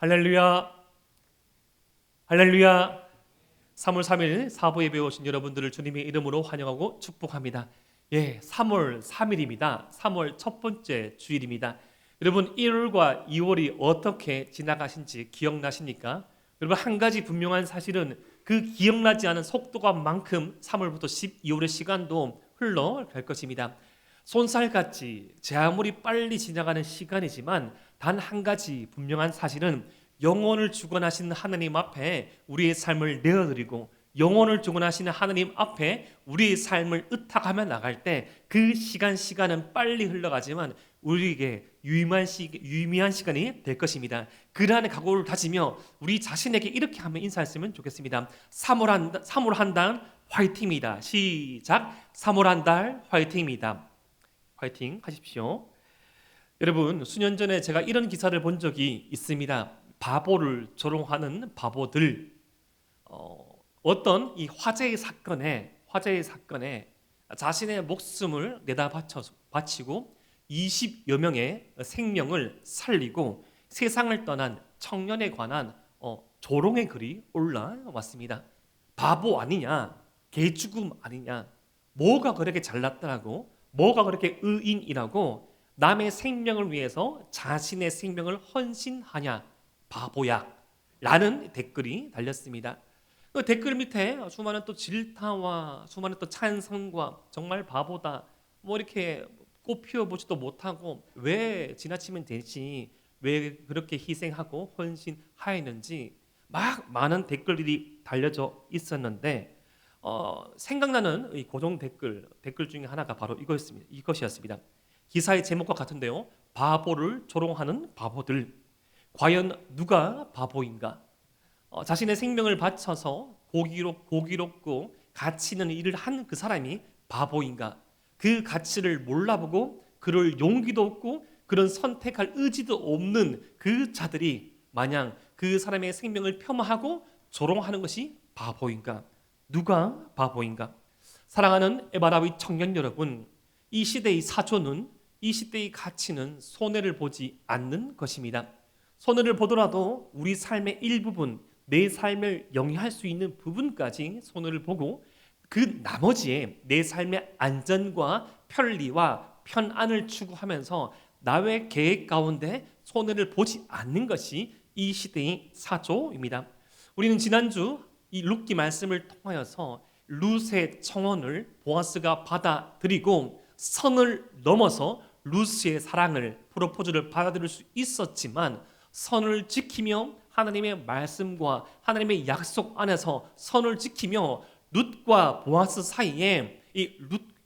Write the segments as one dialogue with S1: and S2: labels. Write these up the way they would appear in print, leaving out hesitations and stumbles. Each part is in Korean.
S1: 할렐루야, 할렐루야. 3월 3일 사부 예배 오신 여러분들을 주님의 이름으로 환영하고 축복합니다. 3월 3일입니다. 3월 첫 번째 주일입니다. 여러분 1월과 2월이 어떻게 지나가신지 기억나십니까? 여러분 한 가지 분명한 사실은 그 기억나지 않은 속도가 만큼 3월부터 12월의 시간도 흘러갈 것입니다. 손살같이 제 아무리 빨리 지나가는 시간이지만 단 한 가지 분명한 사실은 영혼을 주관하시는 하나님 앞에 우리의 삶을 내어드리고 영혼을 주관하시는 하나님 앞에 우리의 삶을 의탁하며 나갈 때 그 시간은 빨리 흘러가지만 우리에게 유의미한 시간이 될 것입니다. 그러한 각오를 다지며 우리 자신에게 이렇게 하며 인사했으면 좋겠습니다. 3월 한 달 화이팅입니다. 시작. 3월 한 달 화이팅입니다. 화이팅 하십시오. 여러분 수년 전에 제가 이런 기사를 본 적이 있습니다. 바보를 조롱하는 바보들. 어떤 이 화재의 사건에 자신의 목숨을 내다 바치고 20여 명의 생명을 살리고 세상을 떠난 청년에 관한 조롱의 글이 올라왔습니다. 바보 아니냐, 개죽음 아니냐, 뭐가 그렇게 잘났더라고, 뭐가 그렇게 의인이라고 남의 생명을 위해서 자신의 생명을 헌신하냐, 바보야 라는 댓글이 달렸습니다. 그 댓글 밑에 수많은 또 질타와 수많은 또 찬성과 정말 바보다, 뭐 이렇게 꽃 피워보지도 못하고 왜 지나치면 되지, 왜 그렇게 희생하고 헌신하였는지 막 많은 댓글들이 달려져 있었는데 생각나는 이 고정 댓글 중에 하나가 바로 이것이었습니다. 기사의 제목과 같은데요. 바보를 조롱하는 바보들. 과연 누가 바보인가? 자신의 생명을 바쳐서 고기롭고 가치 있는 일을 한 그 사람이 바보인가? 그 가치를 몰라보고 그럴 용기도 없고 그런 선택할 의지도 없는 그 자들이 마냥 그 사람의 생명을 폄하하고 조롱하는 것이 바보인가? 누가 바보인가? 사랑하는 에바라위 청년 여러분, 이 시대의 사조는, 이 시대의 가치는 손해를 보지 않는 것입니다. 손해를 보더라도 우리 삶의 일부분, 내 삶을 영위할 수 있는 부분까지 손해를 보고 그 나머지에 내 삶의 안전과 편리와 편안을 추구하면서 나의 계획 가운데 손해를 보지 않는 것이 이 시대의 사조입니다. 우리는 지난주 이 룻기 말씀을 통하여서 룻의 청혼을 보아스가 받아들이고 선을 넘어서 룻의 사랑을, 프로포즈를 받아들일 수 있었지만 선을 지키며 하나님의 말씀과 하나님의 약속 안에서 선을 지키며 룻과 보아스 사이에 이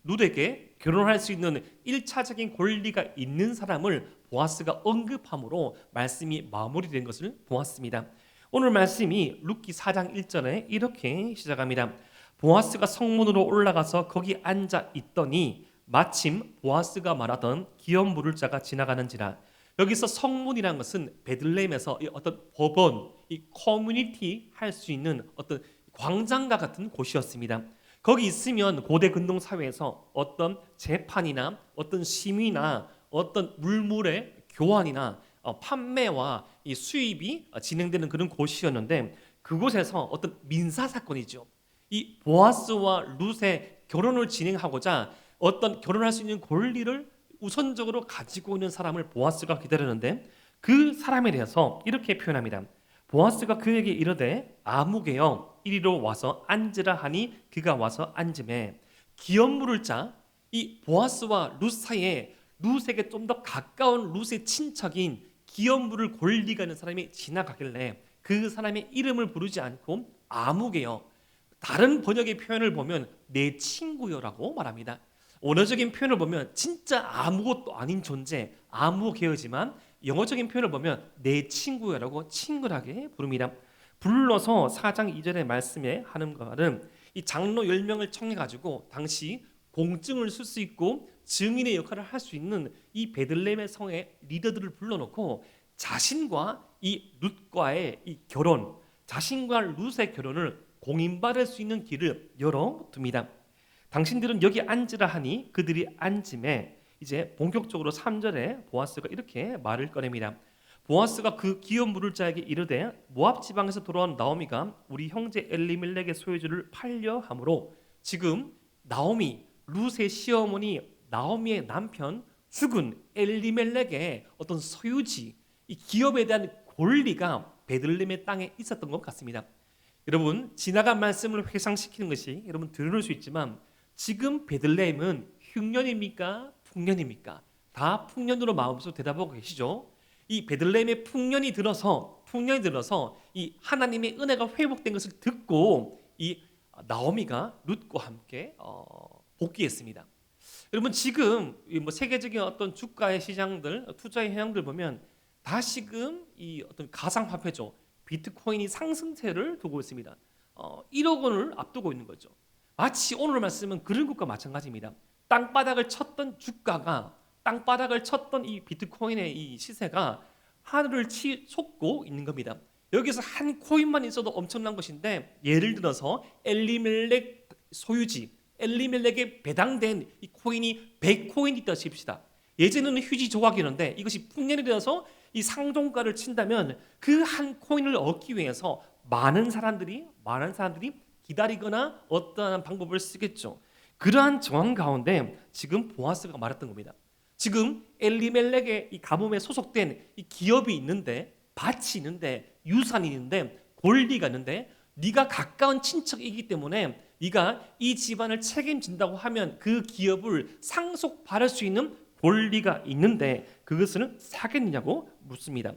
S1: 룻에게 결혼할 수 있는 1차적인 권리가 있는 사람을 보아스가 언급함으로 말씀이 마무리된 것을 보았습니다. 오늘 말씀이 룻기 4장 1절에 이렇게 시작합니다. 보아스가 성문으로 올라가서 거기 앉아 있더니 마침 보아스가 말하던 기업 물을 자가 지나가는지라. 여기서 성문이라는 것은 베들레헴에서 어떤 법원, 이 커뮤니티 할 수 있는 어떤 광장과 같은 곳이었습니다. 거기 있으면 고대 근동 사회에서 어떤 재판이나 어떤 심의나 어떤 물물의 교환이나 판매와 이 수입이 진행되는 그런 곳이었는데 그곳에서 어떤 민사 사건이죠. 이 보아스와 룻의 결혼을 진행하고자 어떤 결혼할 수 있는 권리를 우선적으로 가지고 있는 사람을 보아스가 기다렸는데 그 사람에 대해서 이렇게 표현합니다. 보아스가 그에게 이르되 아무개여 이리로 와서 앉으라 하니 그가 와서 앉음에. 기업 물을 자, 이 보아스와 룻 사이에 룻에게 좀 더 가까운 룻의 친척인 기업 물을 권리가 있는 사람이 지나가길래 그 사람의 이름을 부르지 않고 아무개여, 다른 번역의 표현을 보면 내 친구여라고 말합니다. 원어적인 표현을 보면 진짜 아무것도 아닌 존재, 아무개여지만 영어적인 표현을 보면 내 친구여라고 친근하게 부릅니다. 불러서 4장 2절의 말씀에 하는 말은 이 장로 10명을 청해가지고 당시 공증을 쓸 수 있고 증인의 역할을 할 수 있는 이 베들레헴의 성의 리더들을 불러놓고 자신과 이 룻과의 이 결혼, 자신과 룻의 결혼을 공인받을 수 있는 길을 열어둡니다. 당신들은 여기 앉으라 하니 그들이 앉음에 이제 본격적으로 3절에 보아스가 이렇게 말을 꺼냅니다. 보아스가 그 기업 물을 자에게 이르되 모압 지방에서 돌아온 나오미가 우리 형제 엘리멜렉의 소유주를 팔려 함으로 지금 나오미 룻의 시어머니 나오미의 남편 죽은 엘리멜렉의 어떤 소유지 이 기업에 대한 권리가 베들레헴의 땅에 있었던 것 같습니다. 여러분 지나간 말씀을 회상시키는 것이 여러분 들을 수 있지만 지금 베들레헴은 흉년입니까? 풍년입니까? 다 풍년으로 마음속으로 대답하고 계시죠. 이 베들레헴의 풍년이 들어서 이 하나님의 은혜가 회복된 것을 듣고 이 나오미가 룻과 함께 복귀했습니다. 여러분 지금 뭐 세계적인 어떤 주가의 시장들, 투자의 현황들 보면 다시금 이 어떤 가상화폐죠. 비트코인이 상승세를 두고 있습니다. 1억 원을 앞두고 있는 거죠. 마치 오늘 말씀은 그런 것과 마찬가지입니다. 땅바닥을 쳤던 주가가 땅바닥을 쳤던 이 비트코인의 이 시세가 하늘을 솟고 있는 겁니다. 여기서 한 코인만 있어도 엄청난 것인데 예를 들어서 엘리멜렉 소유지 엘리멜렉에 배당된 이 코인이 100코인 있다 칩시다. 예전에는 휴지 조각이었는데 이것이 풍년이 되어서 이 상종가를 친다면 그 한 코인을 얻기 위해서 많은 사람들이 기다리거나 어떠한 방법을 쓰겠죠. 그러한 정황 가운데 지금 보아스가 말했던 겁니다. 지금 엘리멜렉의 이 가뭄에 소속된 이 기업이 있는데 밭이 있는데 유산이 있는데 권리가 있는데 네가 가까운 친척이기 때문에 네가 이 집안을 책임진다고 하면 그 기업을 상속받을 수 있는 권리가 있는데 그것을 사겠느냐고 묻습니다.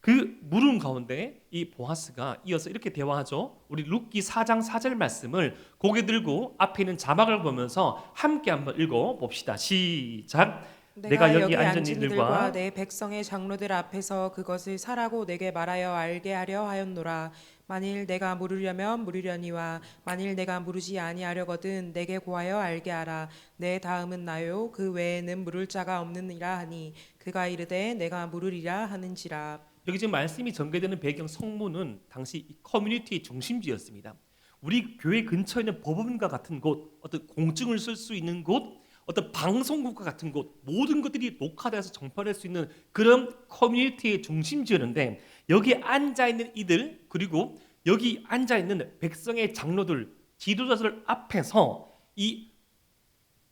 S1: 그 물음 가운데 이 보아스가 이어서 이렇게 대화하죠. 우리 룻기 4장 4절 말씀을 고개 들고 앞에 있는 자막을 보면서 함께 한번 읽어봅시다. 시작. 내가 여기 앉은 이들과
S2: 내 백성의 장로들 앞에서 그것을 사라고 내게 말하여 알게 하려 하였노라. 만일 내가 물으려면 물으려니와 만일 내가 물으지 아니하려거든 내게 고하여 알게 하라. 내 다음은 나요 그 외에는 물을 자가 없느니라 하니 그가 이르되 내가 물으리라 하는지라.
S1: 여기 지금 말씀이 전개되는 배경 성문은 당시 커뮤니티의 중심지였습니다. 우리 교회 근처에 있는 법원과 같은 곳, 어떤 공증을 쓸 수 있는 곳, 어떤 방송국과 같은 곳, 모든 것들이 녹화돼서 전파될 수 있는 그런 커뮤니티의 중심지였는데 여기 앉아 있는 이들 그리고 여기 앉아 있는 백성의 장로들, 지도자들 앞에서 이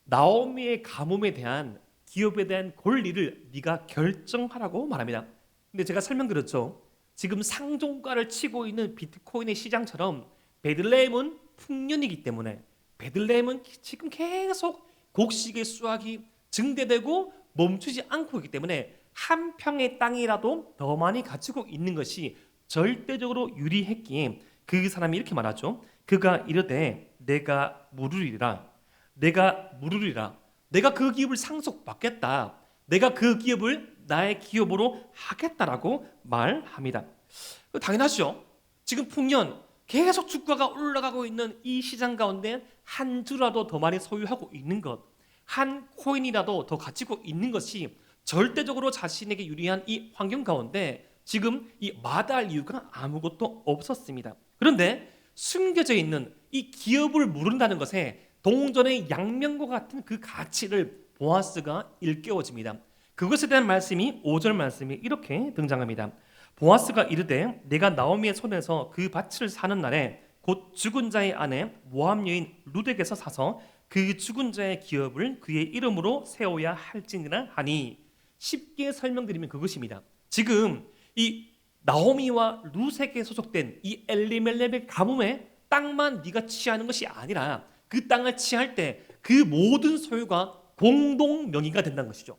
S1: 나오미의 가뭄에 대한 기업에 대한 권리를 네가 결정하라고 말합니다. 근데 제가 설명드렸죠. 지금 상종가를 치고 있는 비트코인의 시장처럼 베들레헴은 풍년이기 때문에 베들레헴은 지금 계속 곡식의 수확이 증대되고 멈추지 않고 있기 때문에 한 평의 땅이라도 더 많이 가지고 있는 것이 절대적으로 유리했기에 그 사람이 이렇게 말하죠. 그가 이르되 내가 물으리라. 내가 그 기업을 상속받겠다. 내가 그 기업을 나의 기업으로 하겠다라고 말합니다. 당연하죠. 지금 풍년 계속 주가가 올라가고 있는 이 시장 가운데 한 주라도 더 많이 소유하고 있는 것, 한 코인이라도 더 가지고 있는 것이 절대적으로 자신에게 유리한 이 환경 가운데 지금 이 마다할 이유가 아무것도 없었습니다. 그런데 숨겨져 있는 이 기업을 모른다는 것에 동전의 양면과 같은 그 가치를 보아스가 일깨워집니다. 그것에 대한 말씀이 5절 말씀이 이렇게 등장합니다. 보아스가 이르되 내가 나오미의 손에서 그 밭을 사는 날에 곧 죽은 자의 아내 모압 여인 룻에게서 사서 그 죽은 자의 기업을 그의 이름으로 세워야 할지니라 하니 쉽게 설명드리면 그것입니다. 지금 이 나오미와 룻에게 소속된 이 엘리멜렉의 가뭄에 땅만 네가 취하는 것이 아니라 그 땅을 취할 때 그 모든 소유가 공동 명의가 된다는 것이죠.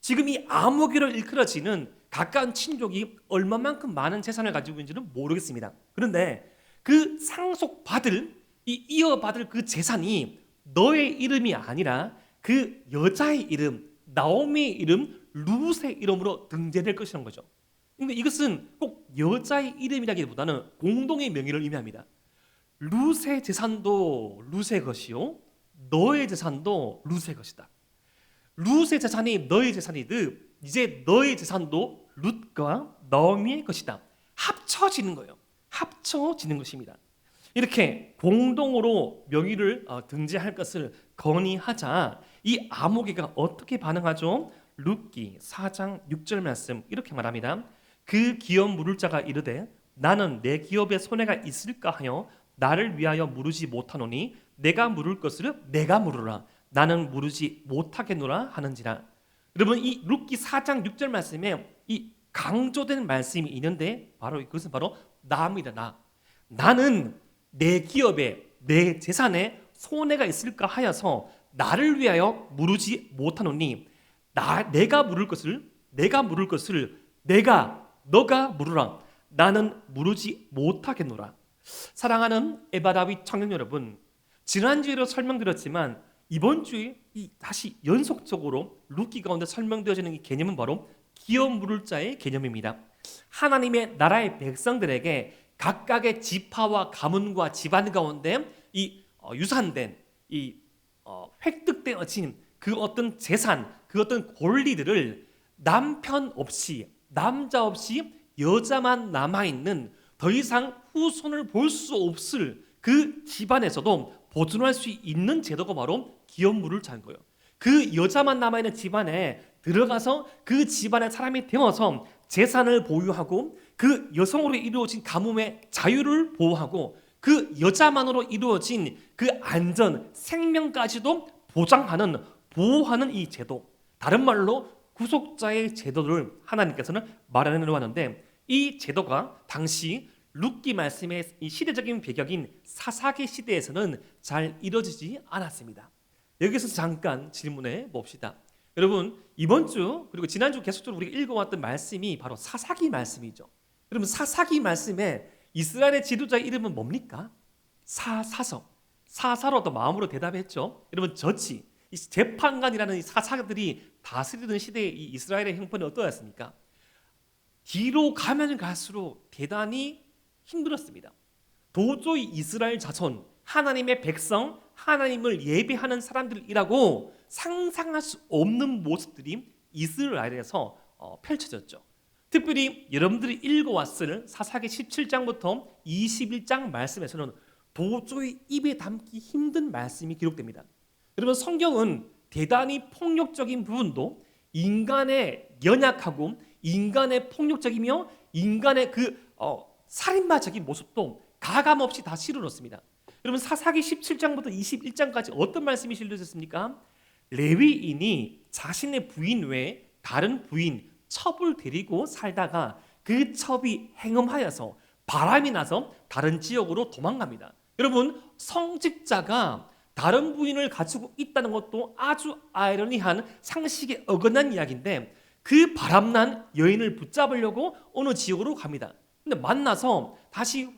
S1: 지금 이 암흑기를 일컬어지는 가까운 친족이 얼마만큼 많은 재산을 가지고 있는지는 모르겠습니다. 그런데 그 상속받을 이어받을 그 재산이 너의 이름이 아니라 그 여자의 이름, 나오미의 이름, 룻의 이름으로 등재될 것이라는 거죠. 근데 이것은 꼭 여자의 이름이라기보다는 공동의 명의를 의미합니다. 룻의 재산도 룻의 것이요, 너의 재산도 룻의 것이다. 룻의 재산이 너의 재산이듯 이제 너의 재산도 룻과 나오미의 것이다. 합쳐지는 거예요. 합쳐지는 것입니다. 이렇게 공동으로 명의를 등재할 것을 건의하자 이 아모개가 어떻게 반응하죠? 룻기 4장 6절 말씀 이렇게 말합니다. 그 기업 물을 자가 이르되 나는 내 기업에 손해가 있을까 하여 나를 위하여 물으지 못하노니 내가 물을 것을 내가 물으라. 나는 물으지 못하겠노라 하는지라. 여러분, 이 룻기 4장 6절 말씀에 이 강조된 말씀이 있는데 바로 그것은 바로 나입니다. 나는 내 기업에 내 재산에 손해가 있을까 하여서 나를 위하여 물으지 못하노니 내가 물을 것을 너가 물으라. 나는 물으지 못하겠노라. 사랑하는 에바다윗 청년 여러분, 지난주에도 설명드렸지만 이번 주에 다시 연속적으로 룻기 가운데 설명되어지는 이 개념은 바로 기업 물을 자의 개념입니다. 하나님의 나라의 백성들에게 각각의 지파와 가문과 집안 가운데 유산된 획득되어진 그 어떤 재산, 그 어떤 권리들을 남편 없이 남자 없이 여자만 남아있는 더 이상 후손을 볼 수 없을 그 집안에서도 보존할 수 있는 제도가 바로 기업 물을 자는 거예요. 그 여자만 남아있는 집안에 들어가서 그 집안의 사람이 되어서 재산을 보유하고 그 여성으로 이루어진 가뭄의 자유를 보호하고 그 여자만으로 이루어진 그 안전, 생명까지도 보호하는 이 제도, 다른 말로 구속자의 제도를 하나님께서는 마련해 왔는데, 이 제도가 당시 룻기 말씀의 이 시대적인 배경인 사사기 시대에서는 잘 이루어지지 않았습니다. 여기서 잠깐 질문해 봅시다. 여러분, 이번 주 그리고 지난주 계속적으로 우리가 읽어왔던 말씀이 바로 사사기 말씀이죠. 여러분, 사사기 말씀에 이스라엘의 지도자의 이름은 뭡니까? 사사로도 마음으로 대답했죠. 여러분, 이 재판관이라는 이 사사들이 다스리던 시대의 이 이스라엘의 형편이 어떠했습니까? 뒤로 가면 갈수록 대단히 힘들었습니다. 도저히 이스라엘 자손, 하나님의 백성, 하나님을 예배하는 사람들이라고 상상할 수 없는 모습들이 이스라엘에서 펼쳐졌죠. 특별히 여러분들이 읽어왔을 사사기 17장부터 21장 말씀에서는 도저히 입에 담기 힘든 말씀이 기록됩니다. 여러분, 성경은 대단히 폭력적인 부분도 인간의 연약하고 인간의 폭력적이며 인간의 살인마적인 모습도 가감없이 다 실어놓습니다. 여러분, 사사기 17장부터 21장까지 어떤 말씀이 실려졌습니까? 레위인이 자신의 부인 외에 다른 부인 첩을 데리고 살다가 그 첩이 행음하여서 바람이 나서 다른 지역으로 도망갑니다. 여러분, 성직자가 다른 부인을 가지고 있다는 것도 아주 아이러니한 상식에 어긋난 이야기인데, 그 바람난 여인을 붙잡으려고 어느 지역으로 갑니다. 근데 만나서 다시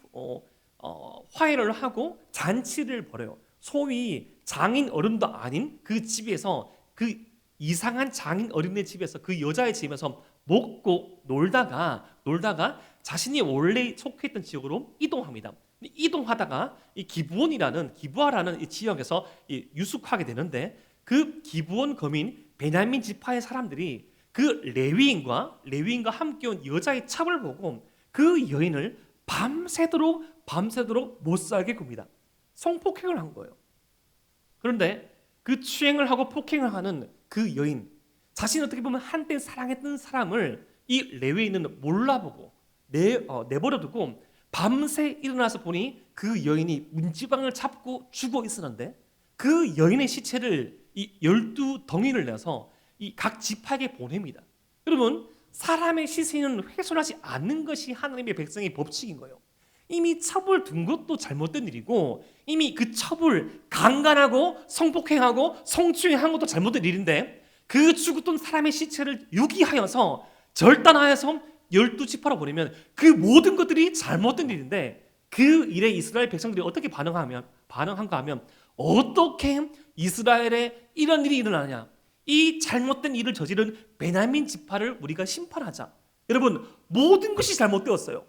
S1: 화해를 하고 잔치를 벌여요. 소위 장인 어른도 아닌 그 집에서, 그 이상한 장인 어른의 집에서, 그 여자의 집에서 먹고 놀다가 자신이 원래 속했던 지역으로 이동합니다. 이동하다가 이 기부하라는 이 지역에서 유숙하게 되는데, 그 기부원 거민 베냐민 지파의 사람들이 그 레위인과 함께 온 여자의 첩을 보고 그 여인을 밤새도록 못 살게 굽니다. 성폭행을 한 거예요. 그런데 그 추행을 하고 폭행을 하는 그 여인, 자신이 어떻게 보면 한때 사랑했던 사람을 이 레위인은 몰라보고 내버려두고 밤새 일어나서 보니 그 여인이 문지방을 잡고 죽어 있었는데, 그 여인의 시체를 이 12덩이를 내서 이 각 지파에게 보냅니다. 여러분, 사람의 시신은 훼손하지 않는 것이 하나님의 백성의 법칙인 거예요. 이미 첩을 둔 것도 잘못된 일이고, 이미 그 첩을 강간하고 성폭행하고 성추행한 것도 잘못된 일인데, 그 죽었던 사람의 시체를 유기하여서 절단하여서 12지파로 보내면 그 모든 것들이 잘못된 일인데, 그 일에 이스라엘 백성들이 어떻게 반응한가 하면 어떻게 이스라엘에 이런 일이 일어나냐, 이 잘못된 일을 저지른 베냐민 지파를 우리가 심판하자. 여러분, 모든 것이 잘못되었어요.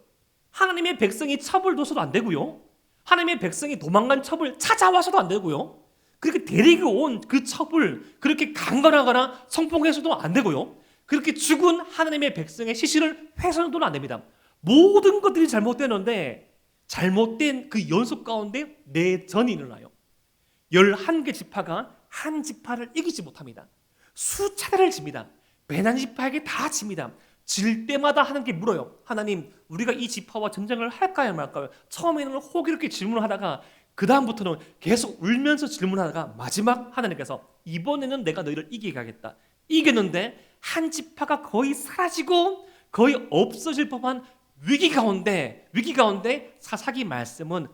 S1: 하나님의 백성이 첩을 둬서도 안 되고요, 하나님의 백성이 도망간 첩을 찾아와서도 안 되고요, 그렇게 데리고 온 그 첩을 그렇게 강간하거나 성폭행해서도 안 되고요, 그렇게 죽은 하나님의 백성의 시신을 훼손해서도 안 됩니다. 모든 것들이 잘못되는데, 잘못된 그 연속 가운데 내전이 일어나요. 11개 지파가 한 지파를 이기지 못합니다. 수차례를 집니다. 베냐민 지파에게 다 집니다. 질 때마다 하나님께 물어요. 하나님, 우리가 이 지파와 전쟁을 할까요 말까요? 처음에는 호기롭게 질문을 하다가 그 다음부터는 계속 울면서 질문하다가 마지막 하나님께서 이번에는 내가 너희를 이기게 하겠다. 이겼는데 한 지파가 거의 사라지고 거의 없어질 법한 위기 가운데 사사기 말씀은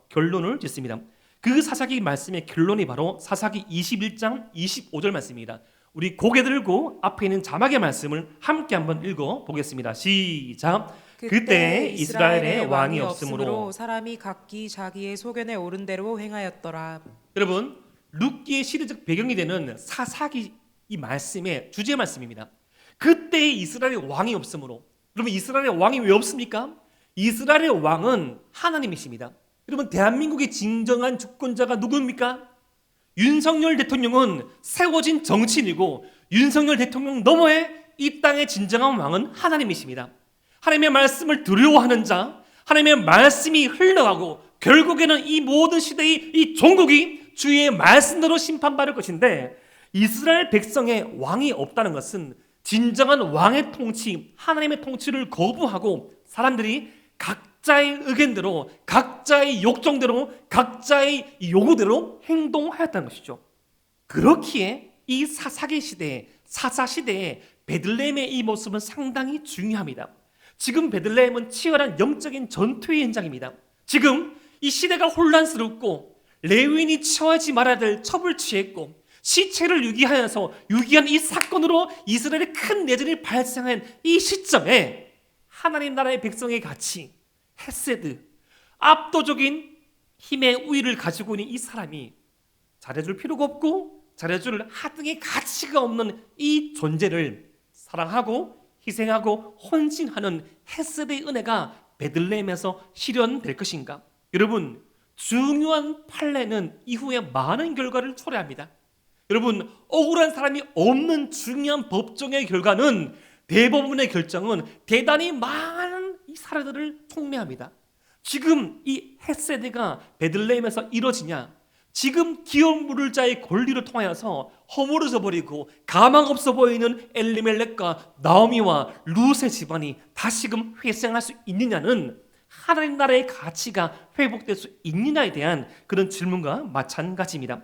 S1: 결론을 짓습니다. 그 사사기 말씀의 결론이 바로 사사기 21장 25절 말씀입니다. 우리 고개 들고 앞에 있는 자막의 말씀을 함께 한번 읽어 보겠습니다. 시작. 그때 이스라엘의 왕이 없으므로
S2: 사람이 각기 자기의 소견에 오른 대로 행하였더라.
S1: 여러분, 룻기의 시대적 배경이 되는 사사기 이 말씀의 주제 말씀입니다. 그때 이스라엘의 왕이 없으므로. 여러분, 이스라엘의 왕이 왜 없습니까? 이스라엘의 왕은 하나님이십니다. 여러분, 대한민국의 진정한 주권자가 누구입니까? 윤석열 대통령은 세워진 정치인이고 윤석열 대통령 너머에 이 땅의 진정한 왕은 하나님이십니다. 하나님의 말씀을 두려워하는 자, 하나님의 말씀이 흘러가고 결국에는 이 모든 시대의 이 종국이 주의 말씀대로 심판받을 것인데, 이스라엘 백성의 왕이 없다는 것은 진정한 왕의 통치, 하나님의 통치를 거부하고 사람들이 각자의 의견대로, 각자의 욕정대로, 각자의 요구대로 행동하였다는 것이죠. 그렇기에 이 사사기 시대에, 사사 시대에 베들레헴의 이 모습은 상당히 중요합니다. 지금 베들레헴은 치열한 영적인 전투의 현장입니다. 지금 이 시대가 혼란스럽고 레위인이 처하지 말아야 될 첩을 취했고 시체를 유기한 이 사건으로 이스라엘에 큰 내전이 발생한 이 시점에 하나님 나라의 백성의 가치, 헤세드, 압도적인 힘의 우위를 가지고 있는 이 사람이 잘해줄 필요가 없고 잘해줄 하등의 가치가 없는 이 존재를 사랑하고 희생하고 헌신하는 헤세드의 은혜가 베들레헴에서 실현될 것인가? 여러분, 중요한 판례는 이후에 많은 결과를 초래합니다. 여러분, 억울한 사람이 없는 중요한 법정의 결과는, 대법원의 결정은 대단히 많은 이 사례들을 촉매합니다. 지금 이 헤세드가 베들레헴에서 이루어지냐? 지금 기업 물을 자의 권리를 통하여서 허물어져 버리고 가망 없어 보이는 엘리멜렉과 나오미와 룻의 집안이 다시금 회생할 수 있느냐는 하나님 나라의 가치가 회복될 수 있느냐에 대한 그런 질문과 마찬가지입니다.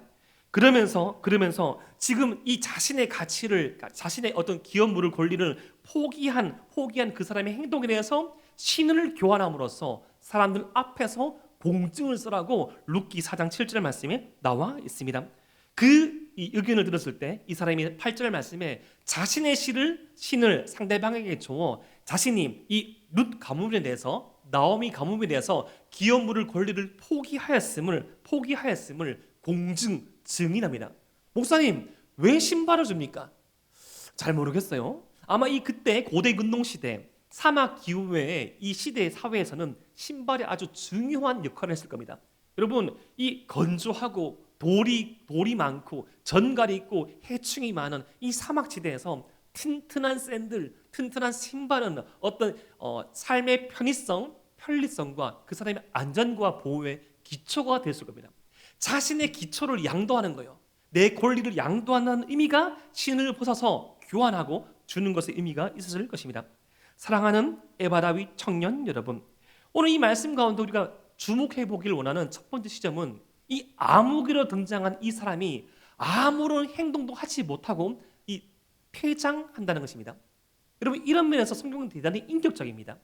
S1: 그러면서 지금 이 자신의 가치를, 자신의 어떤 기업 물을 권리를 포기한 그 사람의 행동에 대해서 신을 교환함으로써 사람들 앞에서 공증을 쓰라고 룻기 4장 7절 말씀에 나와 있습니다. 이 의견을 들었을 때 이 사람이 8절 말씀에 자신의 신을 상대방에게 줘 자신이 이 룻 가문에 대해서, 나오미 가문에 대해서 기업 물을 권리를 포기하였음을 증인합니다. 목사님, 왜 신발을 줍니까? 잘 모르겠어요. 아마 그때 고대 근동 시대 사막 기후에 이 시대의 사회에서는 신발이 아주 중요한 역할을 했을 겁니다. 여러분, 이 건조하고 돌이 많고 전갈이 있고 해충이 많은 이 사막 지대에서 튼튼한 샌들, 튼튼한 신발은 어떤 삶의 편리성과 그 사람의 안전과 보호의 기초가 됐을 겁니다. 자신의 기초를 양도하는 거예요. 내 권리를 양도하는 의미가 신을 벗어서 교환하고 주는 것의 의미가 있었을 것입니다. 사랑하는 에바다윗 청년 여러분, 오늘 이 말씀 가운데 우리가 주목해 보길 원하는 첫 번째 시점은 이 암흑으로 등장한 이 사람이 아무런 행동도 하지 못하고 이 폐장한다는 것입니다. 여러분, 이런 면에서 성경은 대단히 인격적입니다.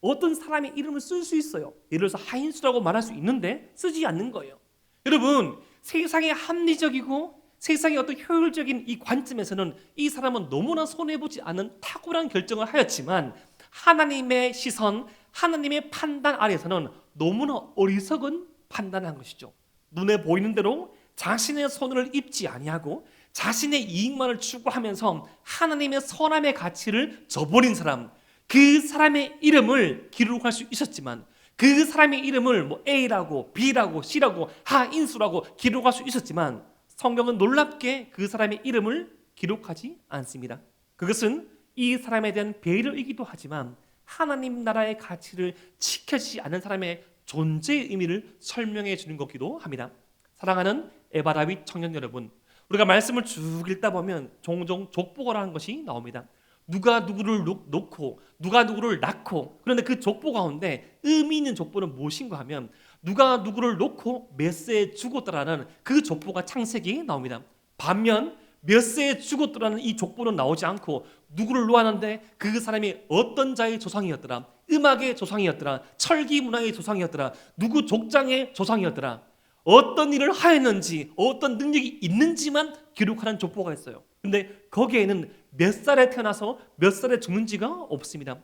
S1: 어떤 사람의 이름을 쓸 수 있어요. 예를 들어서 하인수라고 말할 수 있는데 쓰지 않는 거예요. 여러분, 세상의 합리적이고 세상의 어떤 효율적인 이 관점에서는 이 사람은 너무나 손해보지 않은 탁월한 결정을 하였지만 하나님의 시선, 하나님의 판단 아래에서는 너무나 어리석은 판단을 한 것이죠. 눈에 보이는 대로 자신의 손을 입지 아니하고 자신의 이익만을 추구하면서 하나님의 선함의 가치를 저버린 사람, 그 사람의 이름을 기록할 수 있었지만 그 사람의 이름을 A라고 B라고 C라고 하인수라고 기록할 수 있었지만 성경은 놀랍게 그 사람의 이름을 기록하지 않습니다. 그것은 이 사람에 대한 배려이기도 하지만 하나님 나라의 가치를 지켜지지 않는 사람의 존재의 의미를 설명해 주는 것이기도 합니다. 사랑하는 에바다윗 청년 여러분, 우리가 말씀을 쭉 읽다 보면 종종 족보라는 것이 나옵니다. 누가 누구를 놓고 누가 누구를 낳고, 그런데 그 족보 가운데 의미 있는 족보는 무엇인가 하면 누가 누구를 놓고 몇 세에 죽었더라는 그 족보가 창세기에 나옵니다. 반면 몇 세에 죽었더라는 이 족보는 나오지 않고 누구를 놓았는데 그 사람이 어떤 자의 조상이었더라, 음악의 조상이었더라, 철기 문화의 조상이었더라, 누구 족장의 조상이었더라, 어떤 일을 하였는지 어떤 능력이 있는지만 기록하는 족보가 있어요. 근데 거기에는 몇 살에 태어나서 몇 살에 죽는지가 없습니다.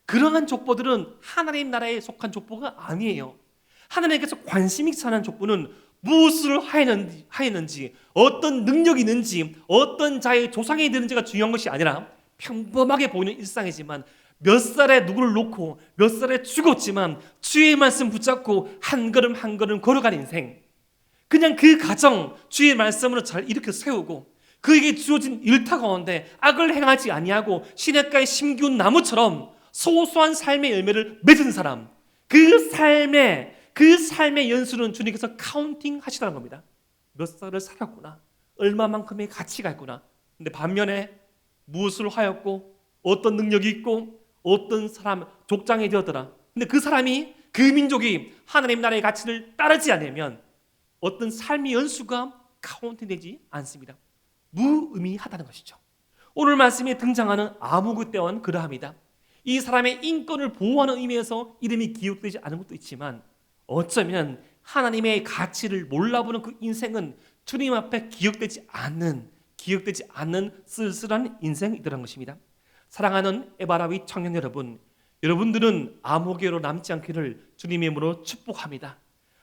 S1: 그러한 족보들은 하나님 나라에 속한 족보가 아니에요. 하나님께서 관심 있어 하는 족보는 무엇을 하였는지, 어떤 능력이 있는지, 어떤 자의 조상이 되는지가 중요한 것이 아니라 평범하게 보이는 일상이지만 몇 살에 누구를 놓고 몇 살에 죽었지만 주의 말씀 붙잡고 한 걸음 한 걸음 걸어간 인생, 그냥 그 가정 주의 말씀으로 잘 일으켜 세우고 그에게 주어진 일터 가운데 악을 행하지 아니하고 시냇가에 심기운 나무처럼 소소한 삶의 열매를 맺은 사람, 그 삶의 연수는 주님께서 카운팅 하시라는 겁니다. 몇 살을 살았구나, 얼마만큼의 가치가 있구나. 근데 반면에 무엇을 하였고 어떤 능력이 있고 어떤 사람 족장이 되었더라. 근데 그 사람이, 그 민족이 하나님 나라의 가치를 따르지 않으면 어떤 삶의 연수가 카운팅되지 않습니다. 무의미하다는 것이죠. 오늘 말씀에 등장하는 아무그 때와는 그러합니다. 이 사람의 인권을 보호하는 의미에서 이름이 기억되지 않은 것도 있지만 어쩌면 하나님의 가치를 몰라보는 그 인생은 주님 앞에 기억되지 않는 쓸쓸한 인생이더란 것입니다. 사랑하는 에바라위 청년 여러분, 여러분들은 아무개로 남지 않기를 주님의 이름으로 축복합니다.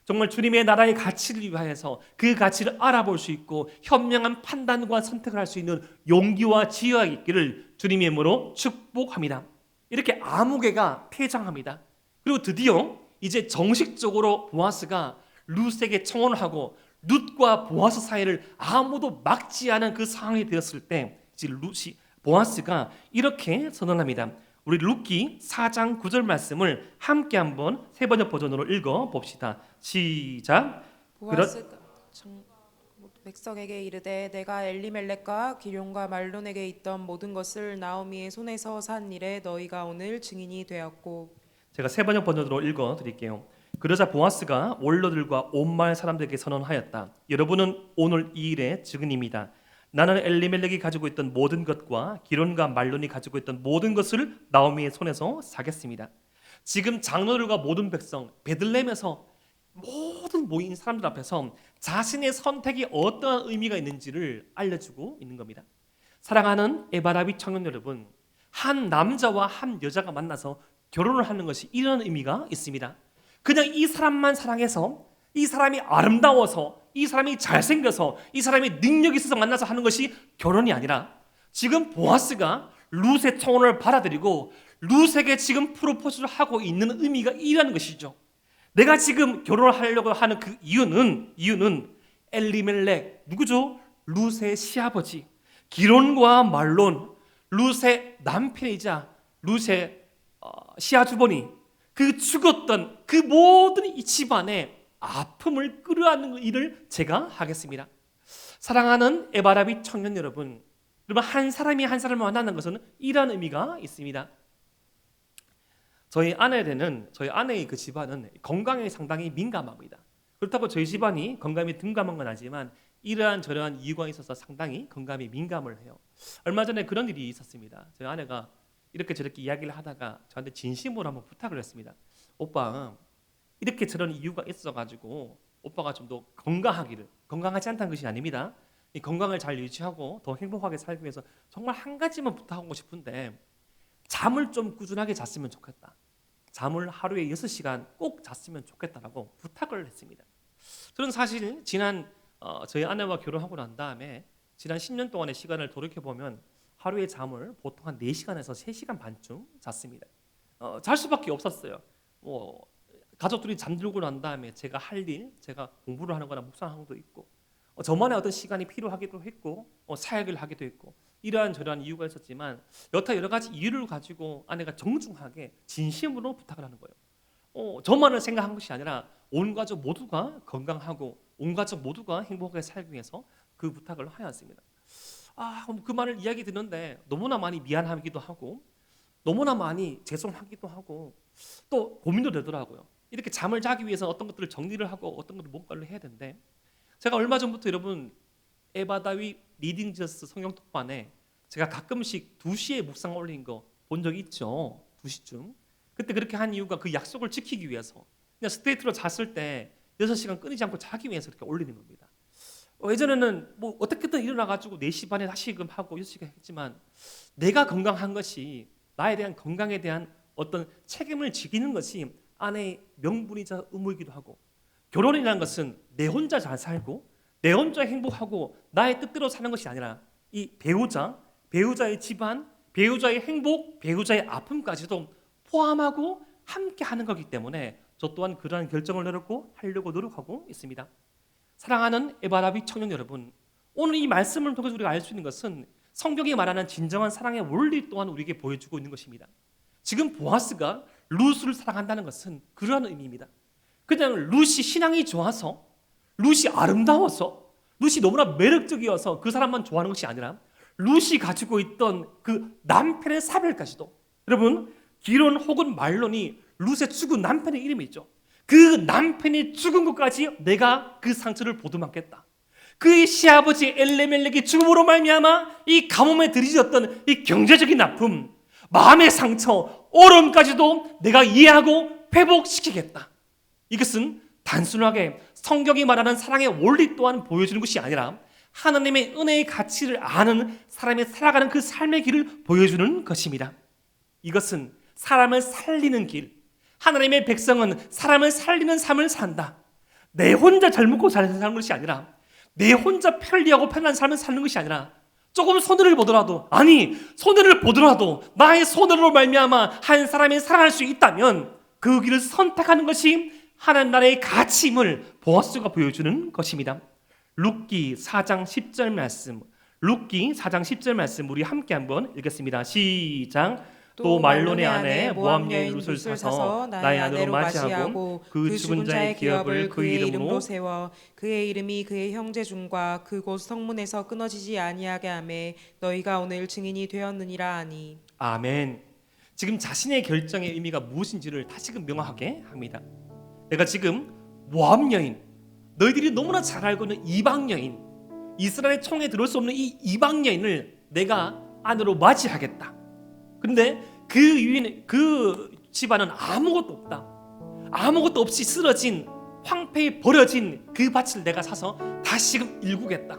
S1: 정말 주님의 나라의 가치를 위하여서 그 가치를 알아볼 수 있고 현명한 판단과 선택을 할 수 있는 용기와 지혜가 있기를 주님의 이름으로 축복합니다. 이렇게 아무개가 폐장합니다. 그리고 드디어 이제 정식적으로 보아스가 룻에게 청혼을 하고 룻과 보아스 사이를 아무도 막지 않은 그 상황이 되었을 때 이제 보아스가 이렇게 선언합니다. 우리 룻기 4장 9절 말씀을 함께 한번 세 번째 버전으로 읽어 봅시다. 시작.
S2: 보아스가 백성에게 이르되 내가 엘리멜렉과 기럯과 말론에게 있던 모든 것을 나오미의 손에서 산 일에 너희가 오늘 증인이 되었고.
S1: 제가 세 번째 버전으로 읽어 드릴게요. 그러자 보아스가 원로들과 온 마을 사람들에게 선언하였다. 여러분은 오늘 이 일의 증인입니다. 나는 엘리멜렉이 가지고 있던 모든 것과 기럯과 말론이 가지고 있던 모든 것을 나오미의 손에서 사겠습니다. 지금 장로들과 모든 백성, 베들레헴에서 모든 모인 사람들 앞에서 자신의 선택이 어떠한 의미가 있는지를 알려주고 있는 겁니다. 사랑하는 에바라비 청년 여러분, 한 남자와 한 여자가 만나서 결혼을 하는 것이 이런 의미가 있습니다. 그냥 이 사람만 사랑해서, 이 사람이 아름다워서, 이 사람이 잘생겨서, 이 사람이 능력이 있어서 만나서 하는 것이 결혼이 아니라 지금 보아스가 룻의 청혼을 받아들이고 룻에게 지금 프로포즈를 하고 있는 의미가 이라는 것이죠. 내가 지금 결혼을 하려고 하는 그 이유는 엘리멜렉, 누구죠? 룻의 시아버지, 기럯과 말론, 룻의 남편이자 룻의 시아주버니, 그 죽었던 그 모든 이 집안의 아픔을 끌어안는 일을 제가 하겠습니다. 사랑하는 에바라비 청년 여러분, 한 사람이 한 사람을 만나는 것은 이런 의미가 있습니다. 저희 아내의 그 집안은 건강에 상당히 민감합니다. 그렇다고 저희 집안이 건강에 둔감한 건 아니지만 이러한 저러한 이유가 있어서 상당히 건강에 민감을 해요. 얼마 전에 그런 일이 있었습니다. 저희 아내가 이렇게 저렇게 이야기를 하다가 저한테 진심으로 한번 부탁을 했습니다. 오빠, 이렇게 저런 이유가 있어가지고 오빠가 좀 더 건강하지 않다는 것이 아닙니다. 이 건강을 잘 유지하고 더 행복하게 살기 위해서 정말 한 가지만 부탁하고 싶은데 잠을 좀 꾸준하게 잤으면 좋겠다. 잠을 하루에 6시간 꼭 잤으면 좋겠다라고 부탁을 했습니다. 저는 사실 저희 아내와 결혼하고 난 다음에 지난 10년 동안의 시간을 돌이켜보면 하루에 잠을 보통 한 4시간에서 3시간 반쯤 잤습니다. 잘 수밖에 없었어요. 가족들이 잠들고 난 다음에 제가 할 일, 제가 공부를 하는 거나 묵상하는 것도 있고 저만의 어떤 시간이 필요하기도 했고 사역을 하기도 했고 이러한 저러한 이유가 있었지만 여타 여러 가지 이유를 가지고 아내가 정중하게 진심으로 부탁을 하는 거예요. 저만을 생각한 것이 아니라 온 가족 모두가 건강하고 온 가족 모두가 행복하게 살기 위해서 그 부탁을 하였습니다. 그 말을 이야기 듣는데 너무나 많이 미안하기도 하고 너무나 많이 죄송하기도 하고 또 고민도 되더라고요. 이렇게 잠을 자기 위해서 어떤 것들을 정리를 하고 어떤 것을 뭔가를 해야 되는데, 제가 얼마 전부터 여러분 에바다위 리딩 저스 성경 독반에 제가 가끔씩 2시에 묵상 올린 거 본 적이 있죠. 2시쯤. 그때 그렇게 한 이유가 그 약속을 지키기 위해서 그냥 스트레이트로 잤을 때 6시간 끊이지 않고 자기 위해서 이렇게 올리는 겁니다. 예전에는 뭐 어떻게든 일어나가지고 4시 반에 다시금 하고 6시간 했지만, 내가 건강한 것이, 나에 대한 건강에 대한 어떤 책임을 지키는 것이 아내의 명분이자 의무이기도 하고, 결혼이라는 것은 내 혼자 잘 살고 내 혼자 행복하고 나의 뜻대로 사는 것이 아니라 이 배우자의 집안, 배우자의 행복, 배우자의 아픔까지도 포함하고 함께 하는 거기 때문에 저 또한 그러한 결정을 내렸고 하려고 노력하고 있습니다. 사랑하는 에바라비 청년 여러분, 오늘 이 말씀을 통해서 우리가 알 수 있는 것은 성경이 말하는 진정한 사랑의 원리 또한 우리에게 보여주고 있는 것입니다. 지금 보아스가 룻을 사랑한다는 것은 그러한 의미입니다. 그냥 룻이 신앙이 좋아서, 룻이 아름다워서, 룻이 너무나 매력적이어서 그 사람만 좋아하는 것이 아니라 룻이 가지고 있던 그 남편의 사별까지도, 여러분 기론 혹은 말론이 룻의 죽은 남편의 이름이죠. 그 남편이 죽은 것까지 내가 그 상처를 보듬었겠다. 그의 시아버지 엘레멜렉의 죽음으로 말미암아 이 가뭄에 들이졌던 이 경제적인 아픔, 마음의 상처, 어려움까지도 내가 이해하고 회복시키겠다. 이것은 단순하게 성경이 말하는 사랑의 원리 또한 보여주는 것이 아니라 하나님의 은혜의 가치를 아는 사람의 살아가는 그 삶의 길을 보여주는 것입니다. 이것은 사람을 살리는 길, 하나님의 백성은 사람을 살리는 삶을 산다. 내 혼자 잘 먹고 잘 사는 것이 아니라, 내 혼자 편리하고 편한 삶을 사는 것이 아니라, 조금 손해를 보더라도, 손해를 보더라도 나의 손해로 말미암아 한 사람이 살아날 수 있다면 그 길을 선택하는 것이 하나님 나라의 가치임을 보아스가 보여주는 것입니다. 룻기 4장 10절 말씀, 룻기 4장 10절 말씀 우리 함께 한번 읽겠습니다. 시작. 또 말론의 아내 모압 여인 룻을 사서 나의 아내로 맞이하고 그 죽은 자의 기업을 그의 이름으로
S2: 세워 그의 이름이 그의 형제 중과 그곳 성문에서 끊어지지 아니하게 하매 너희가 오늘 증인이 되었느니라 하니.
S1: 아멘. 지금 자신의 결정의 의미가 무엇인지를 다시금 명확하게 합니다. 내가 지금 모압 여인, 너희들이 너무나 잘 알고 있는 이방 여인, 이스라엘의 총에 들어올 수 없는 이 이방 여인을 내가 아내로 맞이하겠다. 그런데 그 집안은 아무것도 없다. 아무것도 없이 쓰러진, 황폐히 버려진 그 밭을 내가 사서 다시금 일구겠다.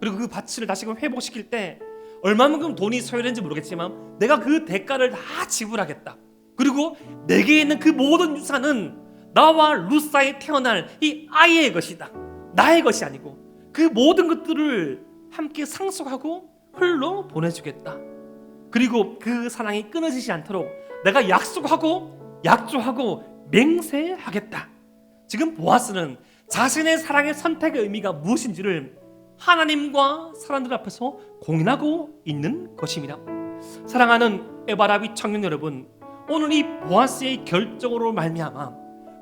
S1: 그리고 그 밭을 다시금 회복시킬 때 얼마만큼 돈이 소요되는지 모르겠지만 내가 그 대가를 다 지불하겠다. 그리고 내게 있는 그 모든 유산은 나와 룻 사이에 태어날 이 아이의 것이다. 나의 것이 아니고 그 모든 것들을 함께 상속하고 흘러 보내주겠다. 그리고 그 사랑이 끊어지지 않도록 내가 약속하고 약조하고 맹세하겠다. 지금 보아스는 자신의 사랑의 선택의 의미가 무엇인지를 하나님과 사람들 앞에서 공인하고 있는 것입니다. 사랑하는 에바라비 청년 여러분, 오늘 이 보아스의 결정으로 말미암아,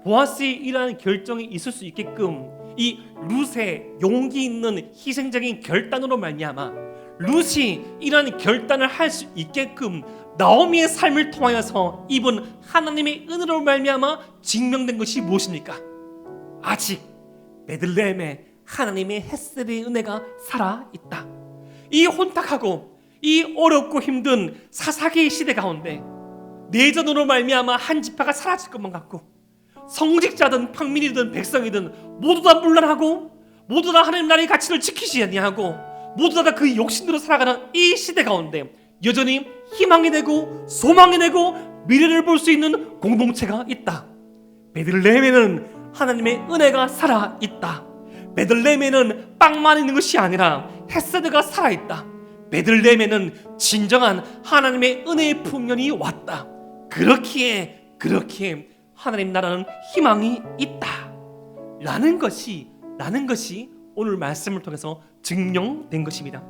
S1: 보아스의 이러한 결정이 있을 수 있게끔 이 룻의 용기 있는 희생적인 결단으로 말미암아 룻이 이러한 결단을 할 수 있게끔 나오미의 삶을 통하여서 입은 하나님의 은혜로 말미암아 증명된 것이 무엇입니까? 아직 베들레헴에 하나님의 헤세드의 은혜가 살아있다. 이 혼탁하고 이 어렵고 힘든 사사기의 시대 가운데 내전으로 말미암아 한 지파가 사라질 것만 같고, 성직자든 평민이든 백성이든 모두 다 물러나고 모두 다 하나님 나라의 가치를 지키지 아니하고 모두 다 그 욕심대로 살아가는 이 시대 가운데 여전히 희망이 되고 소망이 되고 미래를 볼 수 있는 공동체가 있다. 베들레헴에는 하나님의 은혜가 살아있다. 베들레헴에는 빵만 있는 것이 아니라 헤세드가 살아있다. 베들레헴에는 진정한 하나님의 은혜의 풍년이 왔다. 그렇기에 하나님 나라는 희망이 있다. 라는 것이 오늘 말씀을 통해서 증명된 것입니다.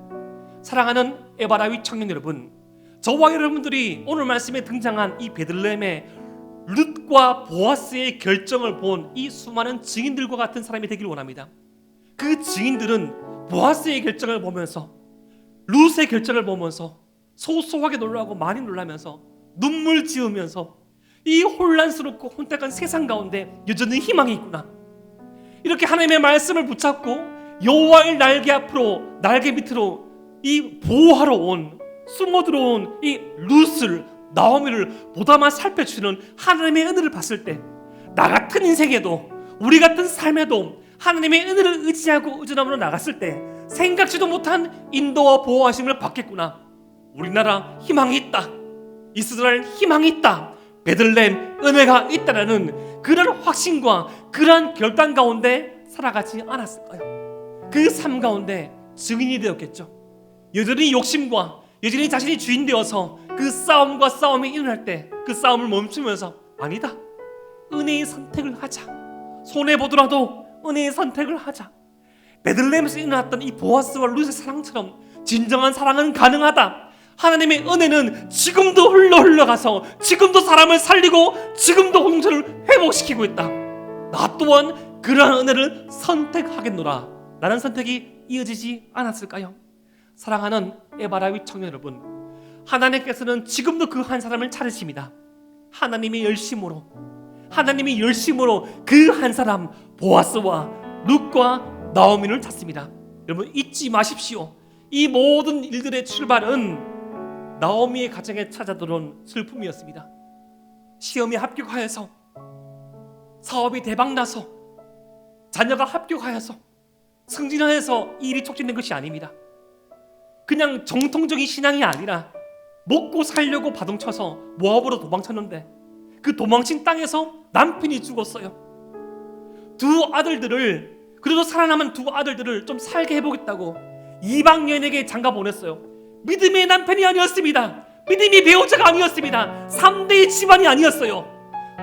S1: 사랑하는 에바라위 청년 여러분, 저와 여러분들이 오늘 말씀에 등장한 이 베들레헴의 룻과 보아스의 결정을 본 이 수많은 증인들과 같은 사람이 되기를 원합니다. 그 증인들은 보아스의 결정을 보면서 룻의 결정을 보면서 소소하게 놀라고 많이 놀라면서 눈물 지으면서 이 혼란스럽고 혼탁한 세상 가운데 여전히 희망이 있구나. 이렇게 하나님의 말씀을 붙잡고 여호와의 날개 앞으로, 날개 밑으로 이 보호하러 온, 숨어 들어온 이 룻을, 나오미를 보다만 살펴주는 하나님의 은혜를 봤을 때, 나 같은 인생에도, 우리 같은 삶에도 하나님의 은혜를 의지하고 의존함으로 나갔을 때 생각지도 못한 인도와 보호하심을 받겠구나. 우리나라 희망이 있다. 이스라엘 희망이 있다. 베들레헴 은혜가 있다라는 그런 확신과 그런 결단 가운데 살아가지 않았을까요? 그 삶 가운데 증인이 되었겠죠. 여전히 욕심과 여전히 자신이 주인 되어서 그 싸움과 싸움이 일어날 때 그 싸움을 멈추면서 아니다, 은혜의 선택을 하자. 손해보더라도 은혜의 선택을 하자. 베들레헴에서 일어났던 이 보아스와 룻의 사랑처럼 진정한 사랑은 가능하다. 하나님의 은혜는 지금도 흘러가서 지금도 사람을 살리고 지금도 공동체를 회복시키고 있다. 나 또한 그러한 은혜를 선택하겠노라. 라는 선택이 이어지지 않았을까요? 사랑하는 에바라위 청년 여러분, 하나님께서는 지금도 그 한 사람을 찾으십니다. 하나님의 열심으로 그 한 사람 보아스와 룻과 나오미를 찾습니다. 여러분 잊지 마십시오. 이 모든 일들의 출발은 나오미의 가정에 찾아들어온 슬픔이었습니다. 시험에 합격하여서, 사업이 대박나서, 자녀가 합격하여서, 승진하여서 이 일이 촉진된 것이 아닙니다. 그냥 정통적인 신앙이 아니라 먹고 살려고 바동쳐서 모압으로 도망쳤는데 그 도망친 땅에서 남편이 죽었어요. 두 아들들을, 그래도 살아남은 두 아들들을 좀 살게 해보겠다고 이방 여인에게 장가 보냈어요. 믿음의 남편이 아니었습니다. 믿음의 배우자가 아니었습니다. 3대의 집안이 아니었어요.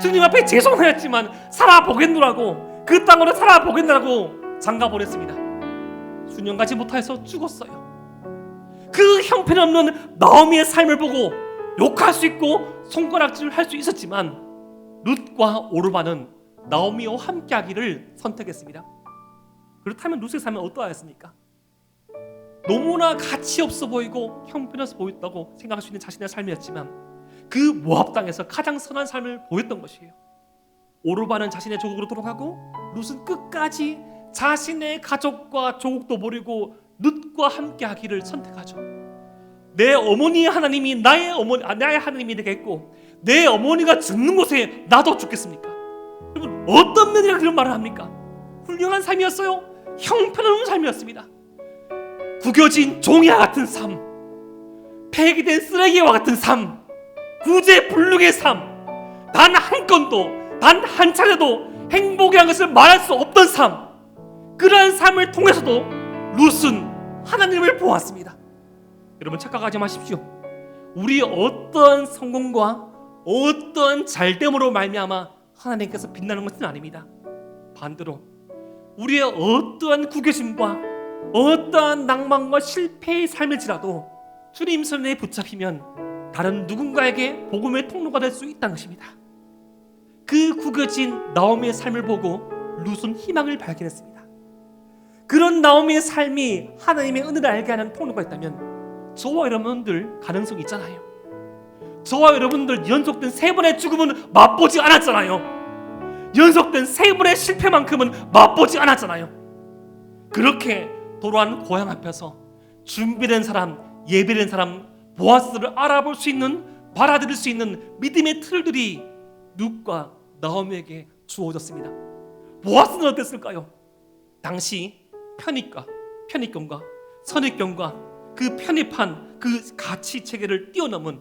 S1: 주님 앞에 죄송하였지만 살아보겠노라고, 그 땅으로 살아보겠노라고 장가 보냈습니다. 수년가지 못하여서 죽었어요. 그 형편없는 나오미의 삶을 보고 욕할 수 있고 손가락질을 할 수 있었지만 룻과 오르바는 나오미와 함께하기를 선택했습니다. 그렇다면 룻의 삶은 어떠하였습니까? 너무나 가치 없어 보이고 형편없어 보였다고 생각할 수 있는 자신의 삶이었지만 그 모압 땅에서 가장 선한 삶을 보였던 것이에요. 오르바는 자신의 조국으로 돌아가고 룻은 끝까지 자신의 가족과 조국도 버리고 룻과 함께하기를 선택하죠. 내 어머니의 하나님이 나의 하나님이 되겠고 내 어머니가 죽는 곳에 나도 죽겠습니까? 여러분, 어떤 며느리가 그런 말을 합니까? 훌륭한 삶이었어요. 형편없는 삶이었습니다. 구겨진 종이와 같은 삶, 폐기된 쓰레기와 같은 삶, 구제불능의 삶, 단 한 건도, 단 한 차례도 행복이라는 것을 말할 수 없던 삶, 그러한 삶을 통해서도 룻은 하나님을 보았습니다. 여러분 착각하지 마십시오. 우리 어떠한 성공과 어떠한 잘됨으로 말미암아 하나님께서 빛나는 것은 아닙니다. 반대로 우리의 어떠한 구겨짐과 어떠한 낭만과 실패의 삶일지라도 주님 손에 붙잡히면 다른 누군가에게 복음의 통로가 될 수 있다는 것입니다. 그 구겨진 나오미의 삶을 보고 룻은 희망을 발견했습니다. 그런 나오미의 삶이 하나님의 은혜를 알게 하는 통로가 있다면 저와 여러분들 가능성이 있잖아요. 저와 여러분들 연속된 3번의 죽음은 맛보지 않았잖아요. 연속된 3번의 실패만큼은 맛보지 않았잖아요. 그렇게 돌아온 고향 앞에서 준비된 사람, 예배된 사람, 보아스를 알아볼 수 있는, 받아들일 수 있는 믿음의 틀들이 룻과 나오미에게 주어졌습니다. 보아스는 어땠을까요? 당시 편익권과 선입견과 그 편입한 그 가치 체계를 뛰어넘은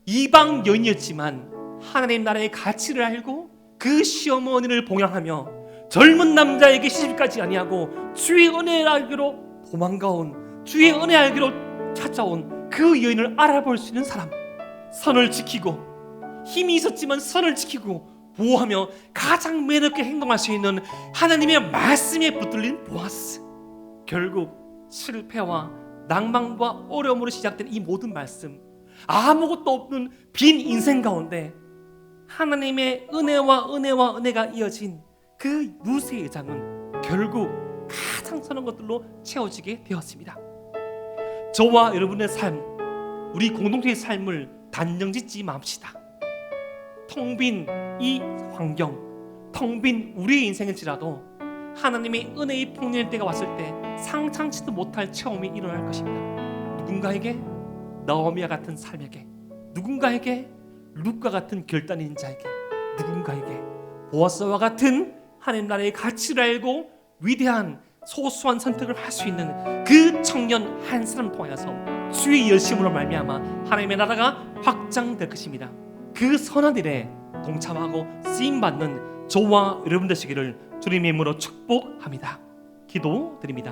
S1: 이방 여인이었지만 하나님 나라의 가치를 알고 그 시어머니를 봉양하며 젊은 남자에게 시집까지 아니하고 주의 은혜 알기로 도망가온, 주의 은혜 알기로 찾아온 그 여인을 알아볼 수 있는 사람, 선을 지키고 힘이 있었지만 선을 지키고 보호하며 가장 매력있게 행동할 수 있는 하나님의 말씀에 붙들린 보아스. 결국 실패와 낭만과 어려움으로 시작된 이 모든 말씀, 아무것도 없는 빈 인생 가운데 하나님의 은혜가 이어진 그 룻의 예장은 결국 가장 선한 것들로 채워지게 되었습니다. 저와 여러분의 삶, 우리 공동체의 삶을 단정짓지 맙시다. 텅 빈 이 환경, 텅 빈 우리의 인생일지라도 하나님의 은혜의 풍년일 때가 왔을 때 상상치도 못할 체험이 일어날 것입니다. 누군가에게 나오미와 같은 삶에게, 누군가에게 룻과 같은 결단인 자에게, 누군가에게 보아스와 같은 하나님 나라의 가치를 알고 위대한 소소한 선택을 할 수 있는 그 청년 한 사람 통해서 주의 열심으로 말미암아 하나님의 나라가 확장될 것입니다. 그 선한 일에 동참하고 쓰임받는 저와 여러분 되시기를 주님의 이름으로 축복합니다. 기도드립니다.